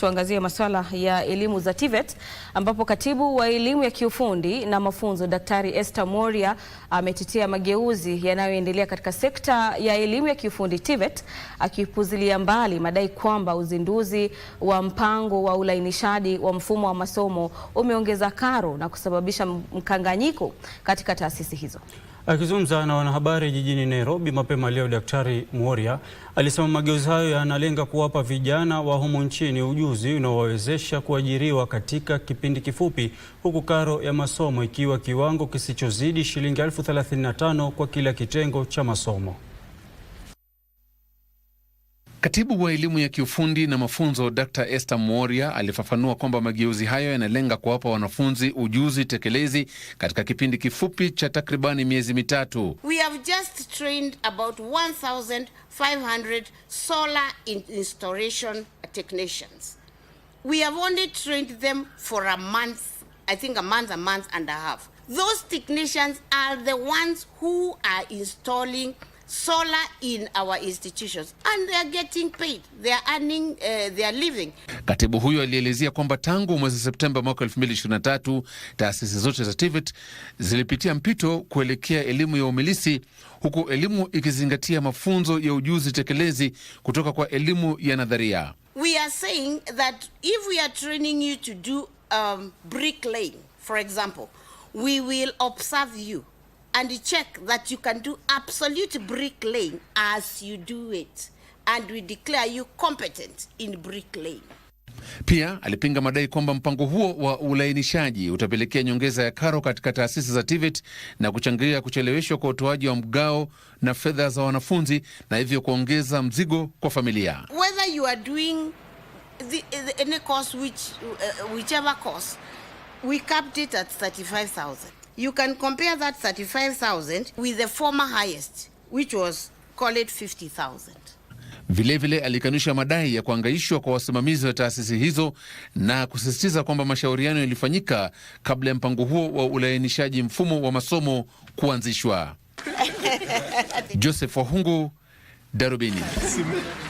Tuangazie masuala ya elimu za TVET ambapo katibu wa elimu ya kiufundi na mafunzo Daktari Esther Mworia ametetea mageuzi yanayoendelea katika sekta ya elimu ya kiufundi TVET, akipuzilia mbali madai kwamba uzinduzi wa mpango wa ulainishaji wa mfumo wa masomo umeongeza karo na kusababisha mkanganyiko katika taasisi hizo. Akizungumza na wanahabari jijini Nairobi mapema leo, Daktari Mworia alisema mageuzi hayo yanalenga kuwapa vijana wa humu nchini ujuzi unaowawezesha kuajiriwa katika kipindi kifupi, huku karo ya masomo ikiwa kiwango kisichozidi shilingi 35,000 kwa kila kitengo cha masomo. Katibu wa elimu ya kiufundi na mafunzo Dr. Esther Mworia alifafanua kwamba mageuzi hayo yanalenga kuwapa wanafunzi ujuzi tekelezi katika kipindi kifupi cha takribani miezi mitatu. We have just trained about 1,500 solar installation technicians. We have only trained them for a month, I think a month and a half. Those technicians are the ones who are installing solar in our institutions and they are getting paid. They are earning their living. Katibu huyo alielezea kwamba tangu mwezi Septemba mwaka 2023 taasisi zote za TVET zilipitia mpito kuelekea elimu ya umilisi, huku elimu ikizingatia mafunzo ya ujuzi tekelezi kutoka kwa elimu ya nadharia. We are saying that if we are training you to do bricklaying, for example, we will observe you and check that you can do absolute bricklaying as you do it, and we declare you competent in bricklaying. Pia alipinga madai kwamba mpango huo wa ulainishaji utapelekea nyongeza ya karo katika taasisi za TVET na kuchangia kucheleweshwa kwa utoaji wa mgao na fedha za wanafunzi na hivyo kuongeza mzigo kwa familia. Whether you are doing any course whichever course, we capped it at 35,000. You can compare that 35,000 with the former highest, which was, call it 50,000. Vilevile alikanusha madai ya kuangaishwa kwa wasimamizi wa taasisi hizo na kusisitiza kwamba mashauriano yalifanyika kabla ya mpango huo wa ulainishaji mfumo wa masomo kuanzishwa. Joseph Wahungu, Darubini.